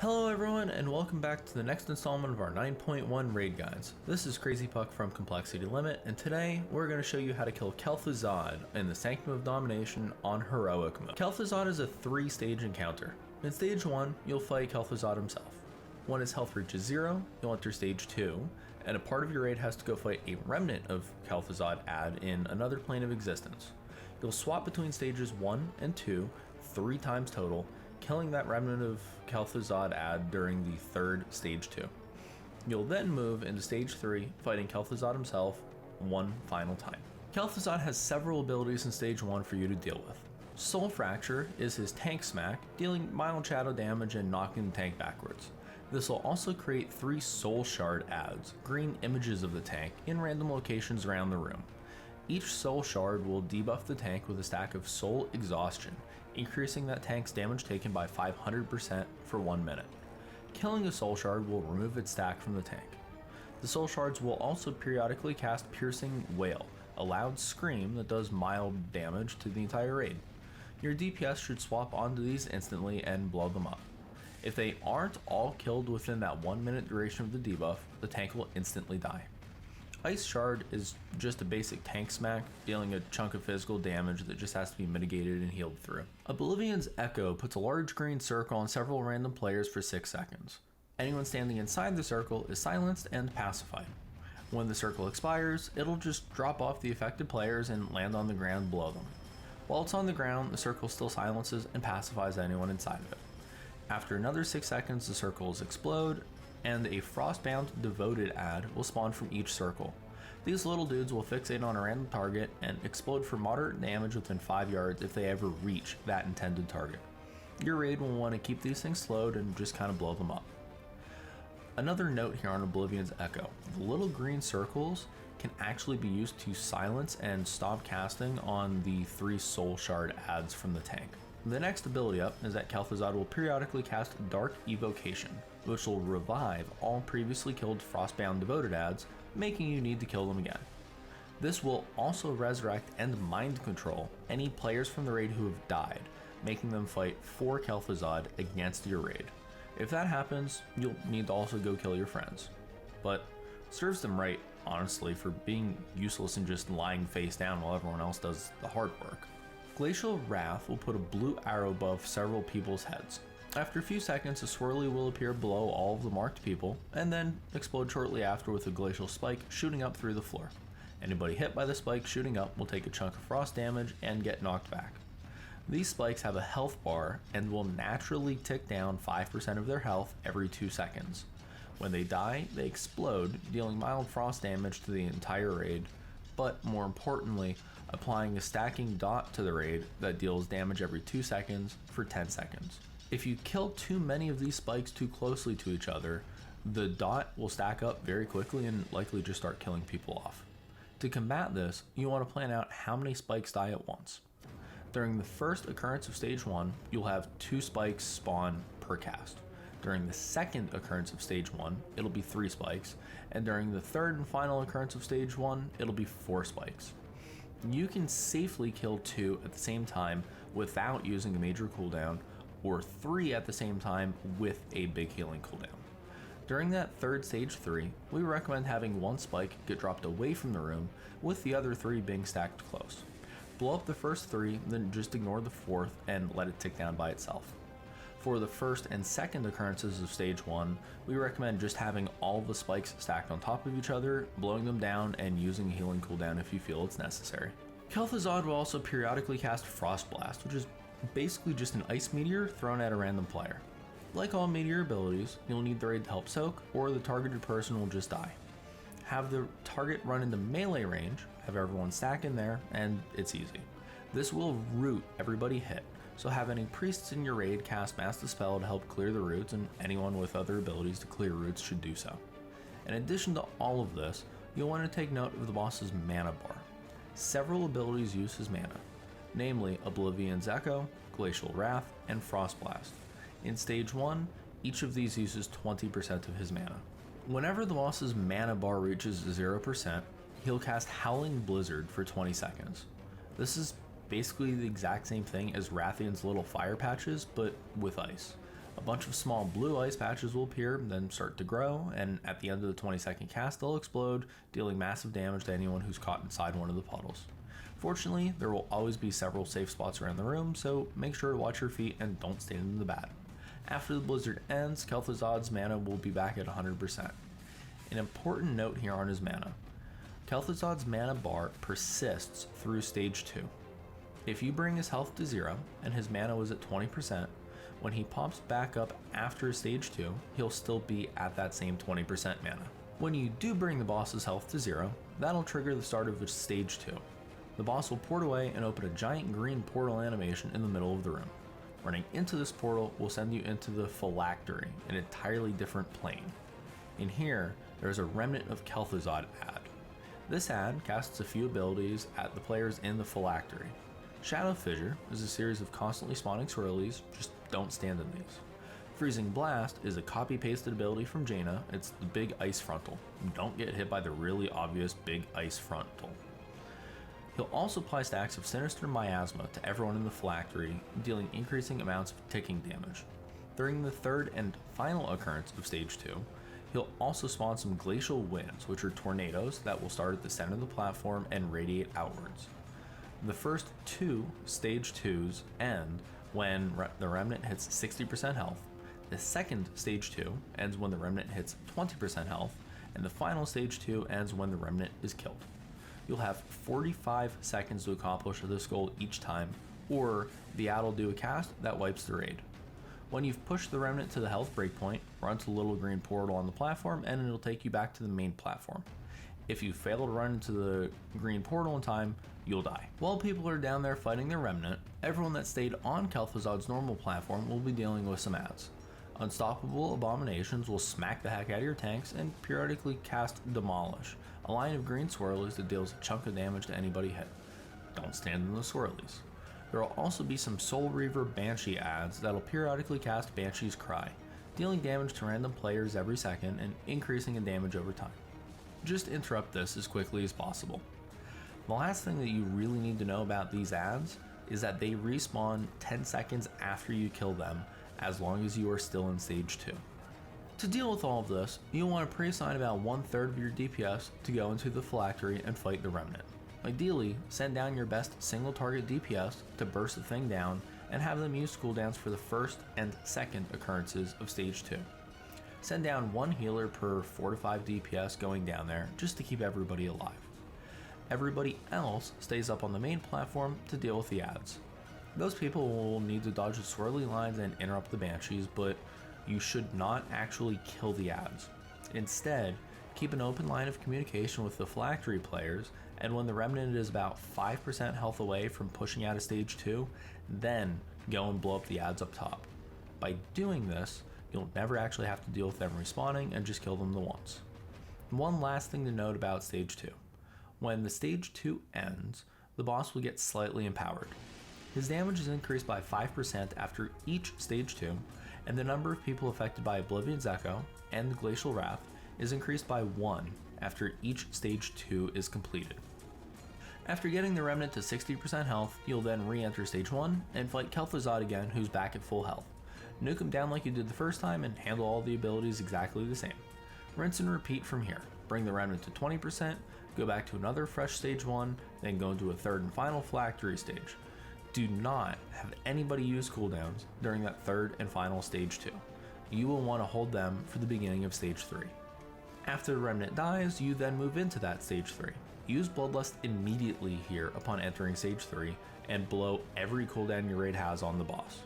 Hello everyone, and welcome back to the next installment of our 9.1 raid guides. This is Crzypck from Complexity Limit, and today we're going to show you how to kill Kel'Thuzad in the Sanctum of Domination on Heroic mode. Kel'Thuzad is a 3-stage encounter. In stage 1, you'll fight Kel'Thuzad himself. When his health reaches 0, you'll enter stage 2, and a part of your raid has to go fight a remnant of Kel'Thuzad ad in another plane of existence. You'll swap between stages 1 and 2 3 times total, killing that remnant of Kel'Thuzad ad during the 3rd stage 2. You'll then move into stage 3, fighting Kel'Thuzad himself one final time. Kel'Thuzad has several abilities in stage 1 for you to deal with. Soul Fracture is his tank smack, dealing mild shadow damage and knocking the tank backwards. This will also create 3 soul shard ads, green images of the tank, in random locations around the room. Each soul shard will debuff the tank with a stack of soul exhaustion, increasing that tank's damage taken by 500% for 1 minute. Killing a soul shard will remove its stack from the tank. The soul shards will also periodically cast Piercing Wail, a loud scream that does mild damage to the entire raid. Your DPS should swap onto these instantly and blow them up. If they aren't all killed within that 1 minute duration of the debuff, the tank will instantly die. Ice Shard is just a basic tank smack, dealing a chunk of physical damage that just has to be mitigated and healed through. Oblivion's Echo puts a large green circle on several random players for 6 seconds. Anyone standing inside the circle is silenced and pacified. When the circle expires, it'll just drop off the affected players and land on the ground below them. While it's on the ground, the circle still silences and pacifies anyone inside of it. After another 6 seconds, the circles explode, and a Frostbound Devoted ad will spawn from each circle. These little dudes will fixate on a random target and explode for moderate damage within 5 yards if they ever reach that intended target. Your raid will want to keep these things slowed and just kind of blow them up. Another note here on Oblivion's Echo, the little green circles can actually be used to silence and stop casting on the 3 soul shard ads from the tank. The next ability up is that Kel'Thuzad will periodically cast Dark Evocation, which will revive all previously killed Frostbound Devoted ads, making you need to kill them again. This will also resurrect and mind control any players from the raid who have died, making them fight for Kel'Thuzad against your raid. If that happens, you'll need to also go kill your friends. But serves them right, honestly, for being useless and just lying face down while everyone else does the hard work. Glacial Wrath will put a blue arrow above several people's heads. After a few seconds, a swirly will appear below all of the marked people, and then explode shortly after with a glacial spike shooting up through the floor. Anybody hit by the spike shooting up will take a chunk of frost damage and get knocked back. These spikes have a health bar and will naturally tick down 5% of their health every 2 seconds. When they die, they explode, dealing mild frost damage to the entire raid, but more importantly, applying a stacking dot to the raid that deals damage every 2 seconds for 10 seconds. If you kill too many of these spikes too closely to each other, the dot will stack up very quickly and likely just start killing people off. To combat this, you want to plan out how many spikes die at once. During the first occurrence of stage 1, you'll have 2 spikes spawn per cast. During the second occurrence of stage 1, it'll be 3 spikes, and during the third and final occurrence of stage 1, it'll be 4 spikes. You can safely kill 2 at the same time without using a major cooldown, or 3 at the same time with a big healing cooldown. During that third stage 3, we recommend having 1 spike get dropped away from the room, with the other 3 being stacked close. Blow up the first 3, then just ignore the 4th and let it tick down by itself. For the first and second occurrences of stage 1, we recommend just having all the spikes stacked on top of each other, blowing them down, and using a healing cooldown if you feel it's necessary. Kel'Thuzad will also periodically cast Frost Blast, which is basically just an ice meteor thrown at a random player. Like all meteor abilities, you'll need the raid to help soak, or the targeted person will just die. Have the target run into melee range, have everyone stack in there, and it's easy. This will root everybody hit, so have any priests in your raid cast Mass Dispel to help clear the roots, and anyone with other abilities to clear roots should do so. In addition to all of this, you'll want to take note of the boss's mana bar. Several abilities use his mana, namely Oblivion's Echo, Glacial Wrath, and Frost Blast. In stage 1, each of these uses 20% of his mana. Whenever the boss's mana bar reaches 0%, he'll cast Howling Blizzard for 20 seconds. This is basically the exact same thing as Rathian's little fire patches, but with ice. A bunch of small blue ice patches will appear, then start to grow, and at the end of the 20-second cast they'll explode, dealing massive damage to anyone who's caught inside one of the puddles. Fortunately, there will always be several safe spots around the room, so make sure to watch your feet and don't stand in the bad. After the blizzard ends, Kel'Thuzad's mana will be back at 100%. An important note here on his mana. Kel'Thuzad's mana bar persists through stage 2. If you bring his health to 0 and his mana was at 20%, when he pops back up after stage 2, he'll still be at that same 20% mana. When you do bring the boss's health to 0, that'll trigger the start of stage 2. The boss will port away and open a giant green portal animation in the middle of the room. Running into this portal will send you into the phylactery, an entirely different plane. In here, there is a Remnant of Kel'Thuzad ad. This ad casts a few abilities at the players in the phylactery. Shadow Fissure is a series of constantly spawning swirlies, just don't stand in these. Freezing Blast is a copy-pasted ability from Jaina. It's the big ice frontal. Don't get hit by the really obvious big ice frontal. He'll also apply stacks of Sinister Miasma to everyone in the phylactery, dealing increasing amounts of ticking damage. During the third and final occurrence of stage 2, he'll also spawn some glacial winds, which are tornadoes that will start at the center of the platform and radiate outwards. The first two stage 2s end when the Remnant hits 60% health, the second stage 2 ends when the Remnant hits 20% health, and the final stage 2 ends when the Remnant is killed. You'll have 45 seconds to accomplish this goal each time, or the ad will do a cast that wipes the raid. When you've pushed the Remnant to the health breakpoint, run to the little green portal on the platform and it'll take you back to the main platform. If you fail to run into the green portal in time, you'll die. While people are down there fighting their Remnant, everyone that stayed on Kel'Thuzad's normal platform will be dealing with some ads. Unstoppable Abominations will smack the heck out of your tanks and periodically cast Demolish, a line of green swirlies that deals a chunk of damage to anybody hit. Don't stand in the swirlies. There will also be some Soul Reaver Banshee ads that'll periodically cast Banshee's Cry, dealing damage to random players every second and increasing in damage over time. Just interrupt this as quickly as possible. The last thing that you really need to know about these ads is that they respawn 10 seconds after you kill them, as long as you are still in stage 2. To deal with all of this, you'll want to pre-assign about 1/3 of your DPS to go into the phylactery and fight the Remnant. Ideally, send down your best single target DPS to burst the thing down and have them use cooldowns for the first and second occurrences of stage 2. Send down one healer per 4 to 5 DPS going down there just to keep everybody alive. Everybody else stays up on the main platform to deal with the ads. Those people will need to dodge the swirly lines and interrupt the Banshees, but you should not actually kill the ads. Instead, keep an open line of communication with the phylactery players, and when the Remnant is about 5% health away from pushing out of stage 2, then go and blow up the ads up top. By doing this, you'll never actually have to deal with them respawning and just kill them the once. One last thing to note about stage 2. When the stage 2 ends, the boss will get slightly empowered. His damage is increased by 5% after each stage 2, and the number of people affected by Oblivion's Echo and the Glacial Wrath is increased by 1 after each stage 2 is completed. After getting the Remnant to 60% health, you'll then re-enter stage 1 and fight Kel'Thuzad again, who's back at full health. Nuke him down like you did the first time and handle all the abilities exactly the same. Rinse and repeat from here. Bring the Remnant to 20%, go back to another fresh stage 1, then go into a third and final phylactery stage. Do not have anybody use cooldowns during that third and final stage 2. You will want to hold them for the beginning of stage 3. After the Remnant dies, you then move into that stage 3. Use Bloodlust immediately here upon entering stage 3 and blow every cooldown your raid has on the boss.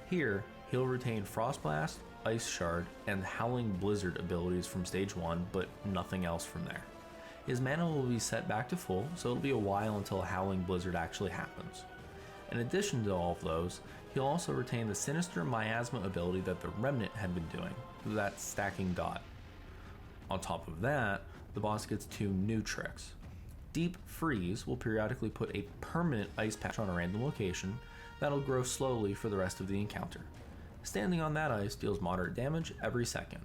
Here, he'll retain Frostblast, Ice Shard, and Howling Blizzard abilities from stage 1, but nothing else from there. His mana will be set back to full, so it'll be a while until Howling Blizzard actually happens. In addition to all of those, he'll also retain the Sinister Miasma ability that the Remnant had been doing, that stacking dot. On top of that, the boss gets 2 new tricks. Deep Freeze will periodically put a permanent ice patch on a random location that'll grow slowly for the rest of the encounter. Standing on that ice deals moderate damage every second.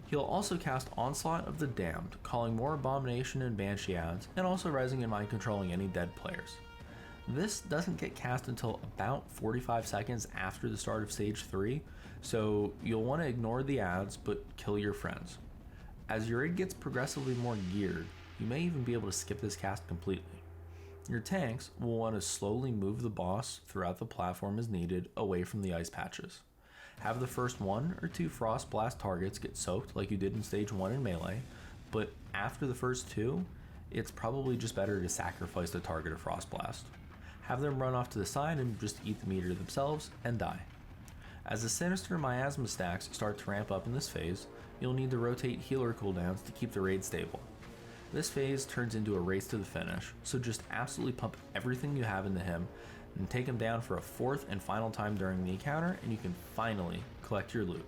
He'll also cast Onslaught of the Damned, calling more Abomination and Banshee ads, and also Rising in Mind controlling any dead players. This doesn't get cast until about 45 seconds after the start of stage 3, so you'll want to ignore the ads but kill your friends. As your raid gets progressively more geared, you may even be able to skip this cast completely. Your tanks will want to slowly move the boss throughout the platform as needed away from the ice patches. Have the first 1 or 2 Frost Blast targets get soaked like you did in stage 1 in melee, but after the first 2, it's probably just better to sacrifice the target of Frost Blast. Have them run off to the side and just eat the meter themselves and die. As the Sinister Miasma stacks start to ramp up in this phase, you'll need to rotate healer cooldowns to keep the raid stable. This phase turns into a race to the finish, so just absolutely pump everything you have into him and take him down for a 4th and final time during the encounter, and you can finally collect your loot.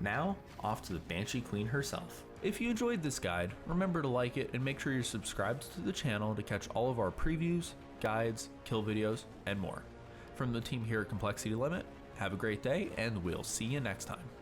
Now, off to the Banshee Queen herself. If you enjoyed this guide, remember to like it and make sure you're subscribed to the channel to catch all of our previews, guides, kill videos, and more. From the team here at Complexity Limit, have a great day, and we'll see you next time.